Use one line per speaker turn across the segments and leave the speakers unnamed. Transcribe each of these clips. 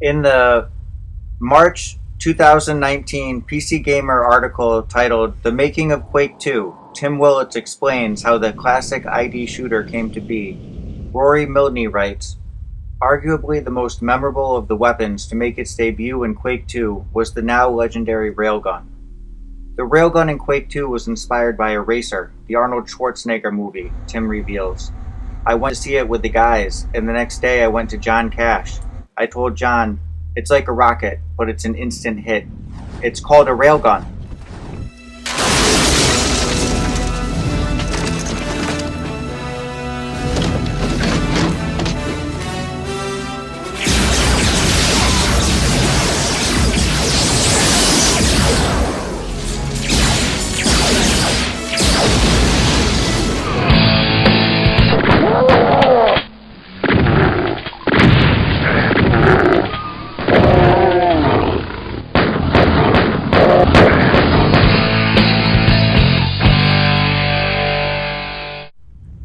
In the March 2019 PC Gamer article titled "The Making of Quake II," Tim Willits explains how the classic ID shooter came to be. Rory Milne writes, "Arguably the most memorable of the weapons to make its debut in Quake II was the now legendary railgun. The railgun in Quake II was inspired by a racer, the Arnold Schwarzenegger movie," Tim reveals. "I went to see it with the guys, and the next day I went to John Cash. I told John, it's like a rocket, but it's an instant hit. It's called a railgun."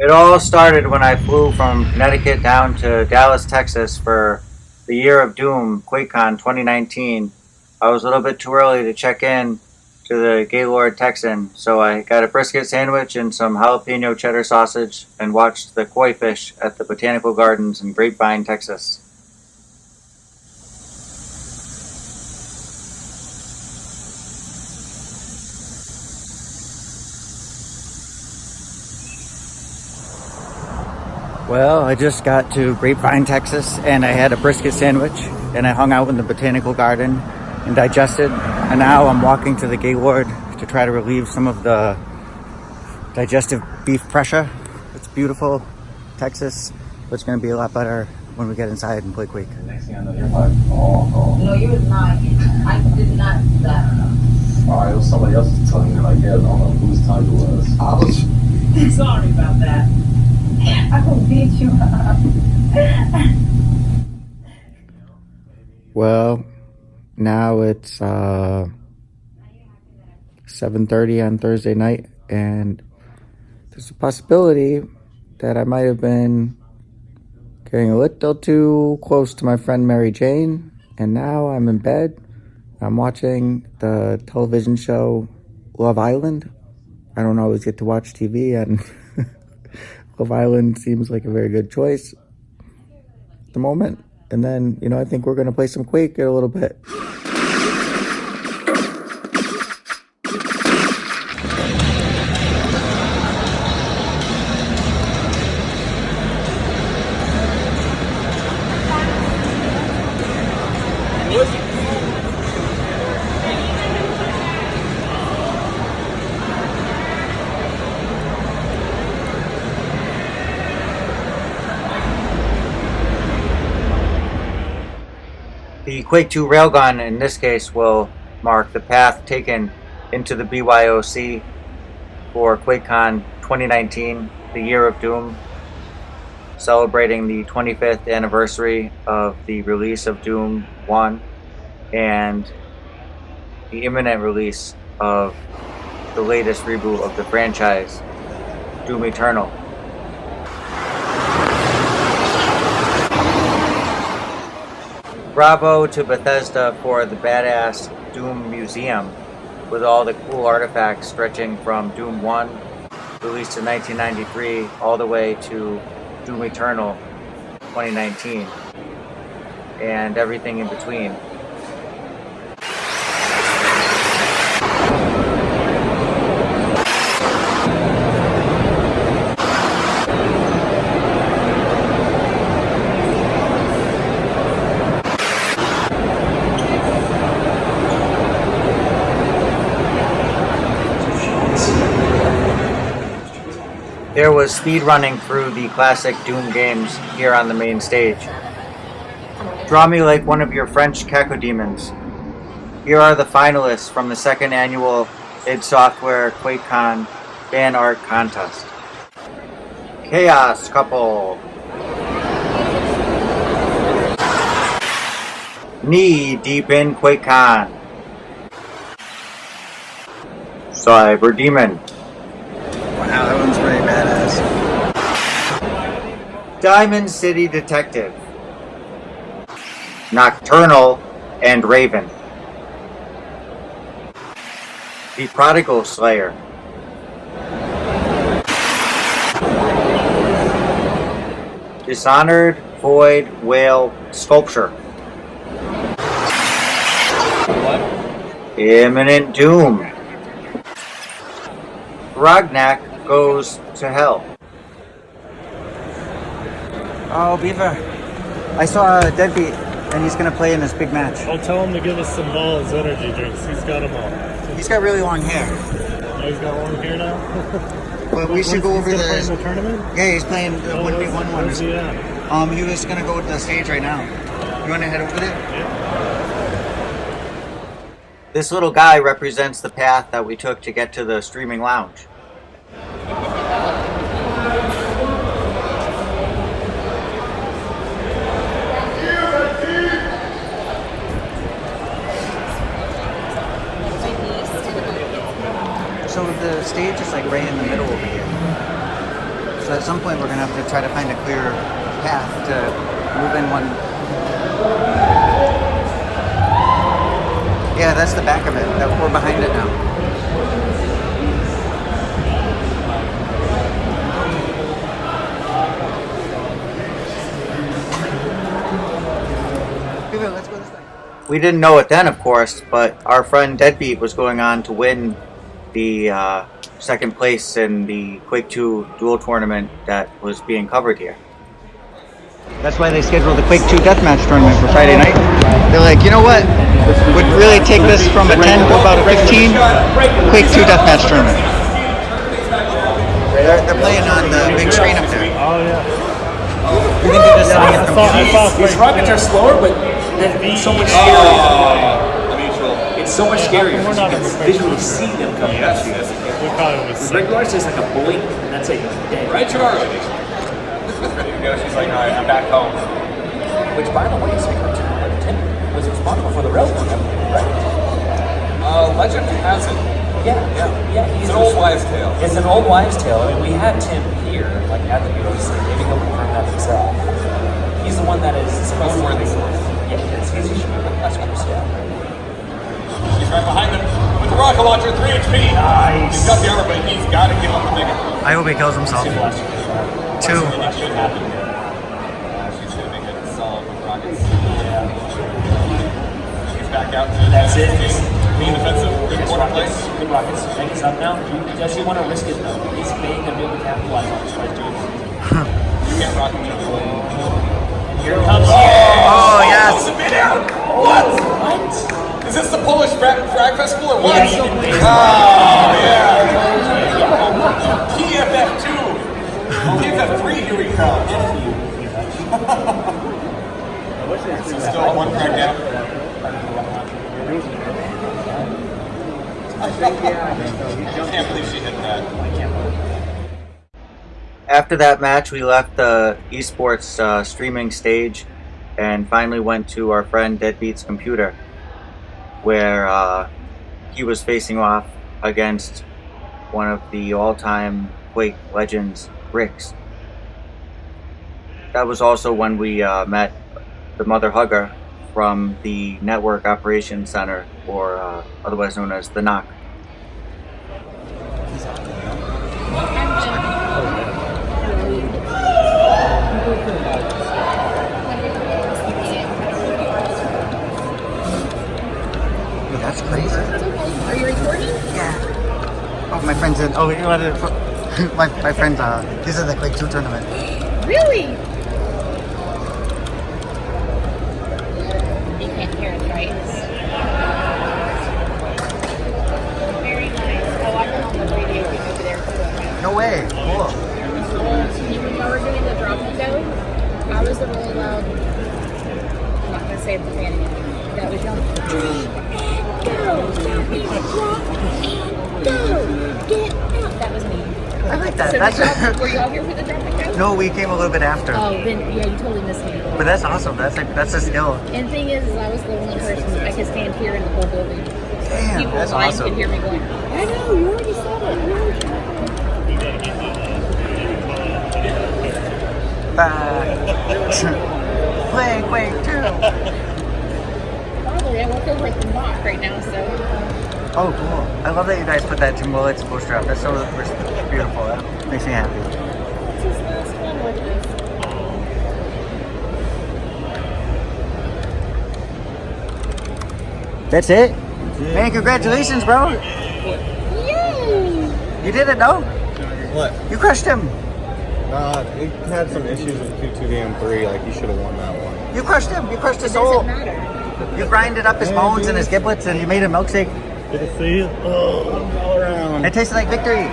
It all started when I flew from Connecticut down to Dallas, Texas for the Year of Doom, QuakeCon 2019. I was a little bit too early to check in to the Gaylord Texan, so I got a brisket sandwich and some jalapeno cheddar sausage and watched the koi fish at the Botanical Gardens in Grapevine, Texas. Well, I just got to Grapevine, Texas, and I had a brisket sandwich, and I hung out in the Botanical Garden and digested, and now I'm walking to the Gaylord to try to relieve some of the digestive beef pressure. It's beautiful, Texas, but it's going to be a lot better when we get inside and play Quake.
Next thing I know, you're like, oh.
No, you was lying. I did not do that.
Alright, it was somebody else's tongue. You're like, yeah, I don't know whose tongue it was.
I was
Sorry about that. I will beat you up.
Well, now it's 7:30 on Thursday night, and there's a possibility that I might have been getting a little too close to my friend Mary Jane, and now I'm in bed. I'm watching the television show Love Island. I don't always get to watch TV, and Love Island seems like a very good choice at the moment. And then, I think we're going to play some Quake in a little bit. The Quake II railgun, in this case, will mark the path taken into the BYOC for QuakeCon 2019, the Year of Doom, celebrating the 25th anniversary of the release of Doom 1 and the imminent release of the latest reboot of the franchise, Doom Eternal. Bravo to Bethesda for the badass Doom Museum, with all the cool artifacts stretching from Doom 1, released in 1993, all the way to Doom Eternal 2019, and everything in between. There was speedrunning through the classic Doom games here on the main stage. Draw me like one of your French cacodemons. Here are the finalists from the second annual id Software QuakeCon fan art contest. Chaos Couple. Knee deep in QuakeCon. Cyber Demon.
wow, that one's pretty badass.
Diamond City Detective. Nocturnal, and Raven. The Prodigal Slayer. Dishonored, Void, Whale, Sculpture. Imminent Doom. Rognak Goes to Hell.
Oh, Beaver. I saw Deadbeat, and he's going to play in this big match.
I'll tell him to give us some balls energy drinks. He's got them all.
He's got really long hair.
Oh, he's got long hair now?
But we should go over
He's gonna play
the...
in the tournament?
Yeah, he's playing the 1v1 one.
Where's he at?
He was going to go to the stage right now. You want to head over there?
This little guy represents the path that we took to get to the streaming lounge.
So the stage is like right in the middle over here. So at some point we're going to have to try to find a clear path to move in one. Yeah, that's the back of it. We're behind it now. Let's go this way.
We didn't know it then, of course, but our friend Deadbeat was going on to win the second place in the Quake II duel tournament that was being covered here.
That's why they scheduled the Quake II deathmatch tournament for Friday night. They're like, you know what? Would really take this from a 10 to about a 15? Quake II deathmatch tournament. They're playing on the big screen up there.
Oh, yeah.
You can do this on your computer.
These rockets are slower, but it's so much scarier. It's so much scarier because you can visually see them coming at you.
We probably was sick.
Regular is just like a blink, and that's it.
Right, Charlie? Ready to go. She's like, all right, I'm back home.
Which, by the way, Tim was responsible for the railgun, right?
Legend has it.
Yeah.
It's an old wives' tale.
It's an old wives' tale. I mean, we had Tim here, like at the BBC. Maybe he'll confirm that himself. He's the one that is supposed to be. Yeah, he's that's what I'm saying.
He's right behind him with the rocket launcher, 3 HP.
Nice.
He's got the armor, but he's got to give up the big.
I hope he kills himself. Two.
She's going to make it solid with rockets. He's back out to
That's it.
being defensive. Good corner place.
Good rockets. Think he's up now. Does he want to risk it though? He's big and be able to capitalize on this by doing it.
You can't rock him.
Here it comes.
Oh, yes.
It's a mid-air. What?
What?
Is this the Polish frag festival or what?
Yeah, he did base.
Oh, yeah. PFF2. PFF3, here we come. So still one frag down. I can't believe she hit that.
After that match, we left the esports streaming stage and finally went to our friend Deadbeat's computer, where he was facing off against one of the all-time Quake legends, Ricks. That was also when we met the Mother Hugger from the Network Operations Center, or otherwise known as the NOC.
That's crazy.
Are you recording?
Yeah. Oh, my friends in. Oh, you want to? My friends. These are the Quake II tournament.
Really? You can't hear us, right? Very nice. Oh, I went on the radio over there too.
No way. Cool.
When you were doing the drop and go, I was the really loud. I'm not gonna say the fan again. That was young. Go! Drop and go! Get out! That was me.
I like that.
So
That's
were you all here for the drop and go?
No, we came a little bit after.
Oh, then yeah, you totally missed me.
But that's awesome. That's a skill.
And the thing is I was the only person I could stand here in the whole building.
Damn,
People
that's
online
awesome.
could hear me going, I know, you already said it. You already said it.
Back. Play Quake II.
feel like the mock right now, so.
Oh, cool. I love that you guys put that Tim Willits poster up. That's so beautiful. That makes me happy.
It's his last one with this.
That's it? Man, congratulations, bro.
Yay!
You did it, no?
What?
You crushed him.
He had some issues with Q2 like he should have won that one.
You crushed him. You crushed his
It doesn't
soul.
matter.
You grinded up his bones and his giblets and you made a milkshake.
Good to see you.
All around.
It tasted like victory.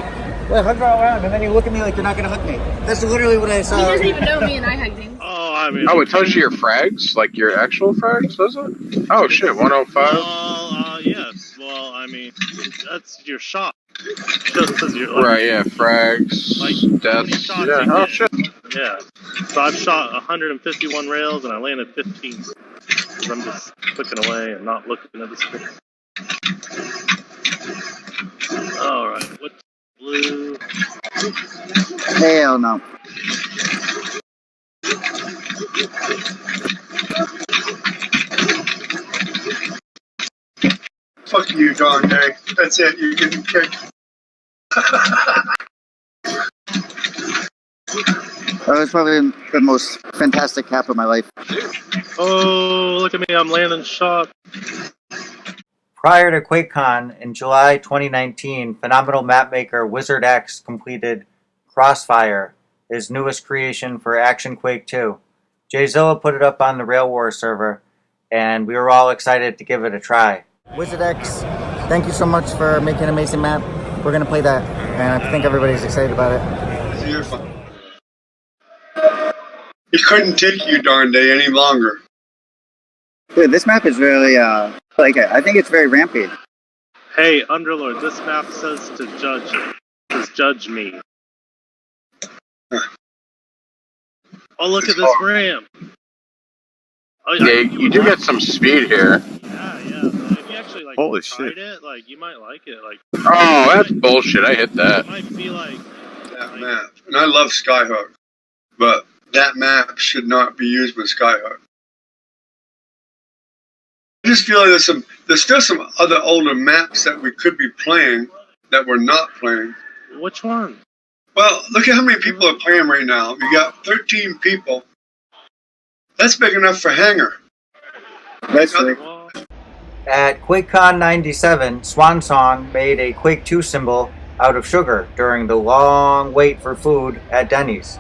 Well, hug all around and then you look at me like you're not going to hug me. That's literally what I
He
saw.
doesn't even know me and I hugged him.
Oh, I mean.
Oh, it tells you your frags, like your actual frags, does it? Oh shit, 105.
Yes. Well, I mean, that's your shot. Just as your, like,
Right, yeah, frags,
like, how many
deaths.
shots
Yeah,
you
oh
get.
shit.
Yeah. So I've shot 151 rails and I landed 15. Because I'm just clicking away and not looking at the screen. Alright, what's blue?
Hell no.
Fuck you, DondeQ. That's it. You're getting kicked.
That was probably the most fantastic cap of my life.
Oh, look at me, I'm landing shot.
Prior to QuakeCon in July 2019, phenomenal mapmaker Wizard X completed Crossfire, his newest creation for Action Quake II. Jayzilla put it up on the Rail Wars server, and we were all excited to give it a try.
Wizard X, thank you so much for making an amazing map. We're going to play that, and I think everybody's excited about it.
He couldn't take you, DondeQ, any longer.
Dude, this map is really, I think it's very rampy.
Hey, Underlord, this map says to judge it. Says judge me. Oh, look at this ramp. Oh,
Yeah, you do get some speed here.
Yeah. If you actually like
Holy
tried
shit.
it, like you might like it. Like
Oh, that's bullshit. I hit that.
it might be like
That map. And I love Skyhook, but that map should not be used with Skyhook. I just feel like there's still some other older maps that we could be playing that we're not playing.
which one?
Well, look at how many people are playing right now. We got 13 people. That's big enough for Hangar.
That's true.
Well,
At QuakeCon 97, Swansong made a Quake II symbol out of sugar during the long wait for food at Denny's.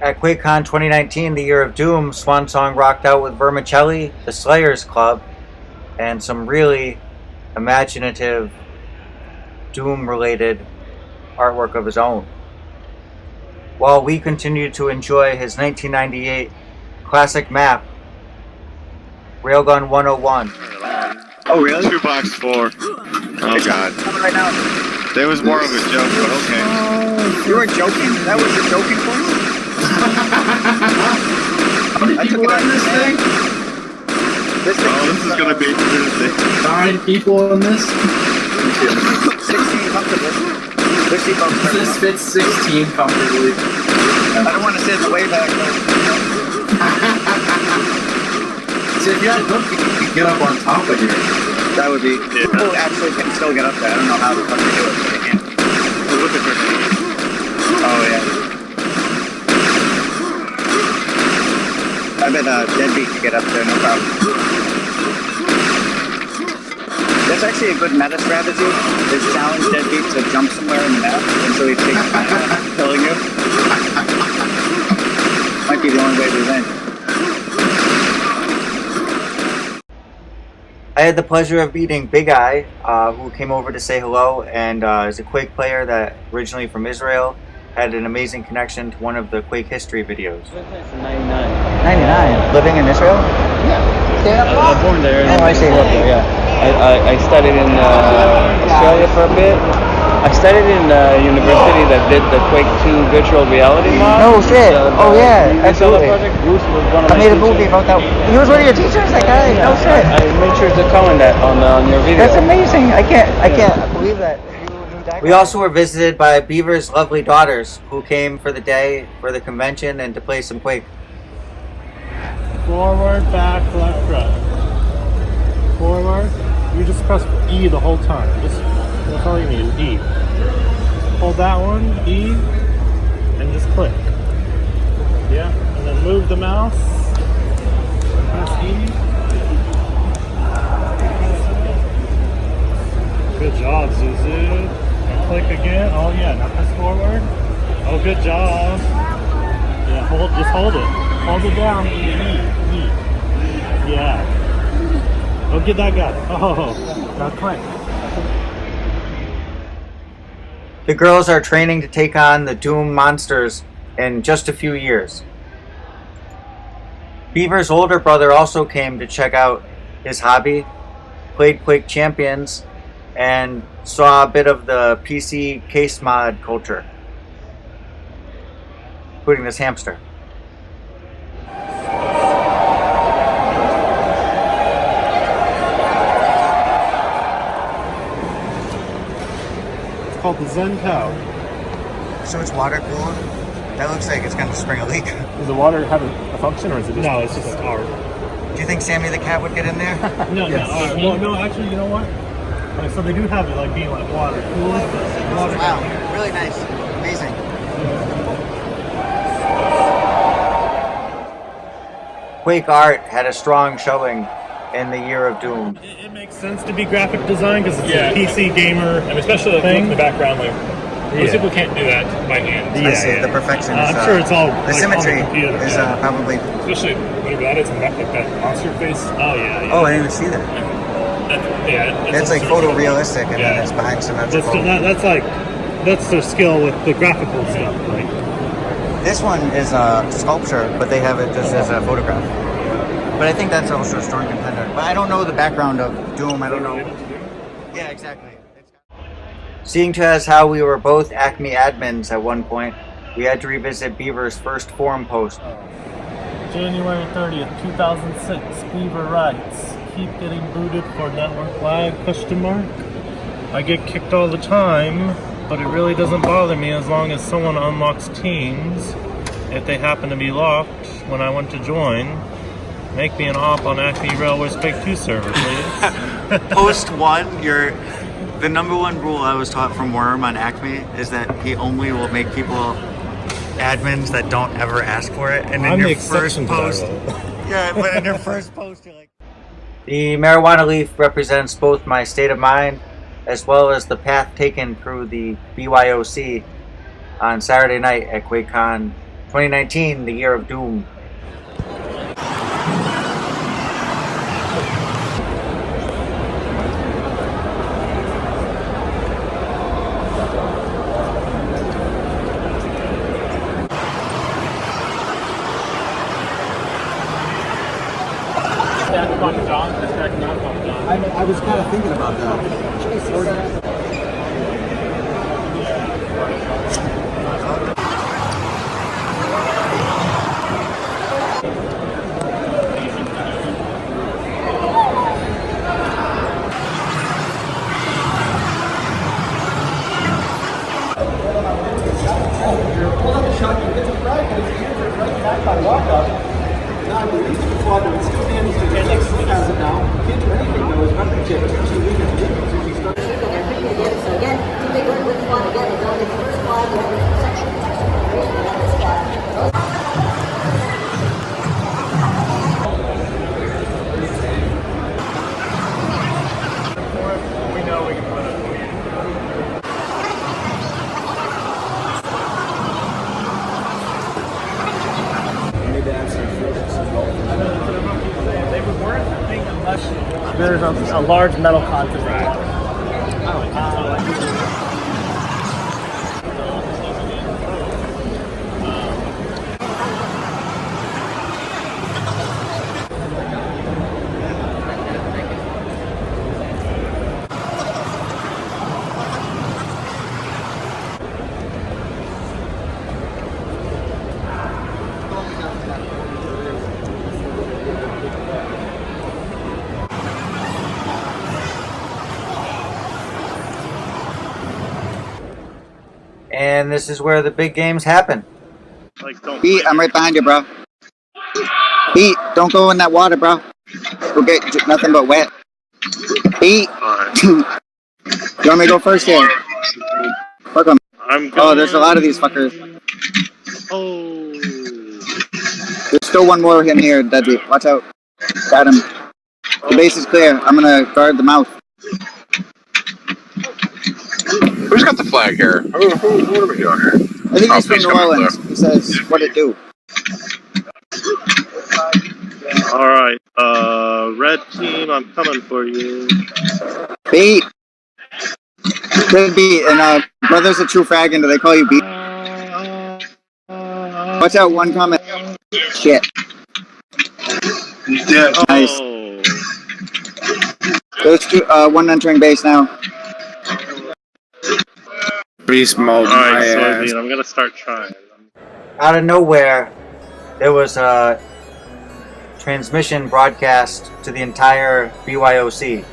At QuakeCon 2019, the year of Doom, Swansong rocked out with Vermicelli, the Slayers Club, and some really imaginative Doom-related artwork of his own. While we continued to enjoy his 1998 classic map, Railgun 101.
Oh, really?
2-4. Oh god.
Right now.
There was more of a joke, but okay.
You were joking? That was your joking point?
How many people are in this thing?
This
This is gonna be interesting.
9 people in this?
16 comfortably. 60 comfortably.
This fits 16 comfortably.
I don't want to sit in the way back though.
See, if you had a book, you could get up on top of here.
That would be. People actually can still get up there. I don't know how the fuck they do it, but they can.
Look at her.
Oh, yeah. I bet Deadbeat could get up there, no problem. That's actually a good meta strategy, is challenge Deadbeat to jump somewhere in the map until he takes time killing you. Might be the only way to win.
I had the pleasure of meeting Big Eye, who came over to say hello, and is a Quake player that originally from Israel, had an amazing connection to one of the Quake history videos.
99. Living in Israel?
I was born there.
Oh, I see.
Yeah. I studied in Australia for a bit. I studied in a university that did the Quake II virtual reality mod.
No shit. Oh yeah, absolutely.
Project. Bruce was one of
I
my
made a
teachers.
movie about that. He was one of your teachers? That guy? No shit.
I made sure to comment that on your video.
That's amazing. I can't believe that. You knew that
We
guy.
also were visited by Beaver's lovely daughters, who came for the day, for the convention, and to play some Quake.
forward, back, left, right. forward. You just press E the whole time. That's all you need is E. Hold that one, E, and just click. Yeah, and then move the mouse. Press E. Good job, Zuzu. And click again. Oh yeah, now press forward. Oh, good job. Yeah, just hold it. Hold it down. E. Yeah. Oh, get that guy. Oh, now click.
The girls are training to take on the Doom monsters in just a few years. Beaver's older brother also came to check out his hobby, played Quake Champions, and saw a bit of the PC case mod culture, including this hamster.
It's called the Zen Cow.
So it's water cooled? That looks like it's going to spring a leak.
Does the water have a function, or is it just... No, it's just a car.
Do you think Sammy the cat would get in there?
No,
Yes.
well, no, actually, you know what? Like, so they do have it, like, being, like, water cooled.
Wow, really nice. Amazing.
Quake art had a strong showing in the year of Doom.
It makes sense to be graphic design because it's a PC gamer, and especially like the background. Like most people can't do that by hand.
I see. The perfection is,
I'm sure it's all
the
like,
symmetry
on the computer.
is probably...
Especially whatever that is, like that monster face. Oh yeah.
Oh, I didn't even see that. It's like photorealistic, and then it's behind symmetrical.
That's their skill with the graphical stuff. Like
this one is a sculpture, but they have it just as a photograph. But I think that's also a strong contender. But I don't know the background of Doom. I don't know. Yeah, exactly.
Seeing to as how we were both Acme admins at one point, we had to revisit Beaver's first forum post.
January 30th, 2006, Beaver writes, keep getting booted for network lag, ? I get kicked all the time, but it really doesn't bother me as long as someone unlocks teams. If they happen to be locked when I want to join, make me an op on Acme Railway's Quake II server, please.
Post one, the number one rule I was taught from Worm on Acme is that he only will make people admins that don't ever ask for it. And in your first post, yeah, but in your first post, you're like...
The marijuana leaf represents both my state of mind as well as the path taken through the BYOC on Saturday night at QuakeCon 2019, the year of Doom.
I was kind of thinking about that.
There's a large metal content rack.
And this is where the big games happen.
Pete, I'm right behind you, bro. Pete, don't go in that water, bro. We'll get nothing but wet.
Pete. You want me to go first here? Fuck 'em. Oh, there's a lot of these fuckers.
Oh.
There's still one more in here, Deadly. Watch out. Got him. The base is clear. I'm gonna guard the mouth.
Who's got the flag here? What are we doing here?
I think he's from New Orleans. He says, what it do?
Alright, red team, I'm coming for you.
Beat. Good beat. And brother's a true frag, do they call you Beat? Watch out, one comment. Shit.
He's dead.
Nice. There's two, one entering base now.
Beast mode.
Alright, Soybean, I'm gonna start trying.
Out of nowhere, there was a transmission broadcast to the entire BYOC.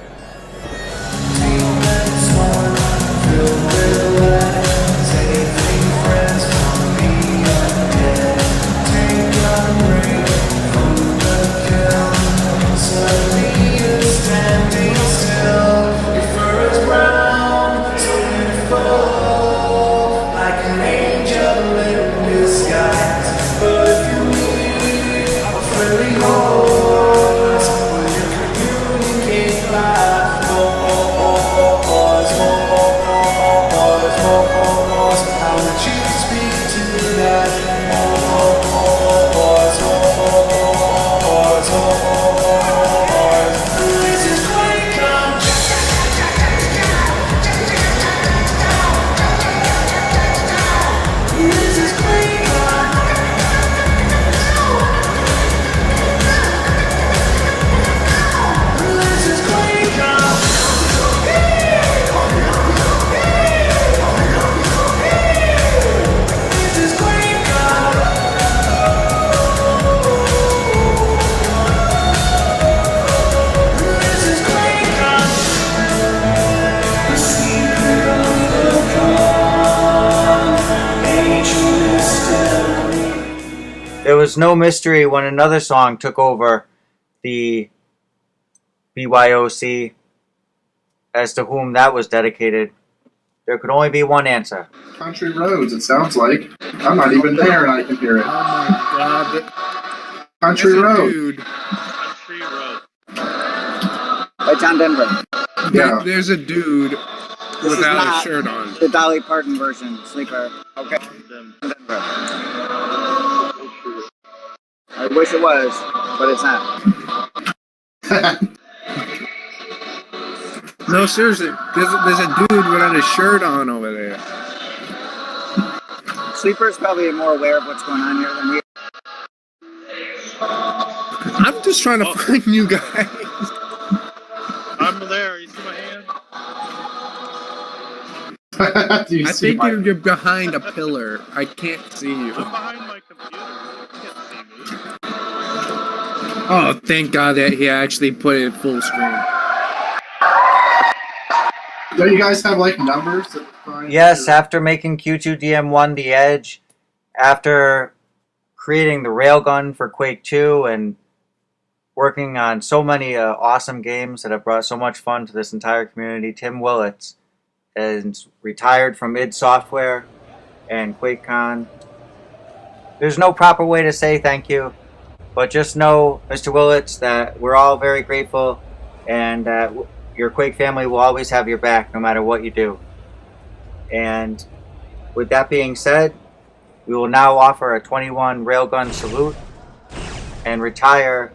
There was no mystery when another song took over the BYOC as to whom that was dedicated. There could only be one answer.
Country roads, it sounds like. I'm not even there and I can hear it.
Oh my god.
Country road.
Dude.
Country road.
By John Denver.
Yeah.
There's a dude without a shirt on.
The Dolly Parton version, Sleeper. Okay. Denver. I wish it was, but it's not.
No, seriously. There's a dude without a shirt on over there.
Sleeper's probably more aware of what's going on here than we are.
I'm just trying to find you guys.
I'm there, you see my hand?
Do you
I
see
think you're behind a pillar. I can't see you.
I'm behind my computer. You can't see me.
Oh, thank God that he actually put it full screen.
Do you guys have like numbers?
Yes, after making Q2DM1 the Edge, after creating the railgun for Quake II, and working on so many awesome games that have brought so much fun to this entire community, Tim Willits is retired from id Software and QuakeCon. There's no proper way to say thank you, but just know, Mr. Willits, that we're all very grateful, and that your Quake family will always have your back no matter what you do. And with that being said, we will now offer a 21 railgun salute and retire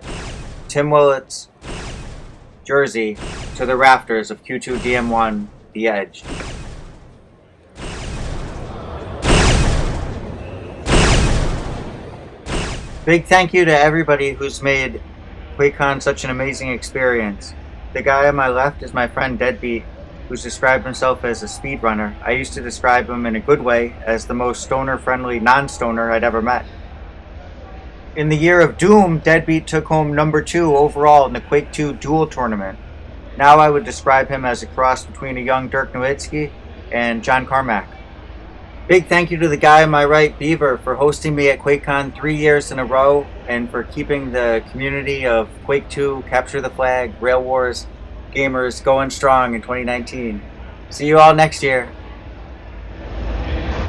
Tim Willits' jersey to the rafters of Q2DM1 The Edge. Big thank you to everybody who's made QuakeCon such an amazing experience. The guy on my left is my friend Deadbeat, who's described himself as a speedrunner. I used to describe him in a good way as the most stoner-friendly non-stoner I'd ever met. In the year of Doom, Deadbeat took home number 2 overall in the Quake II Duel Tournament. Now I would describe him as a cross between a young Dirk Nowitzki and John Carmack. Big thank you to the guy on my right, Beaver, for hosting me at QuakeCon 3 years in a row, and for keeping the community of Quake II, Capture the Flag, Rail Wars, gamers going strong in 2019. See you all next year.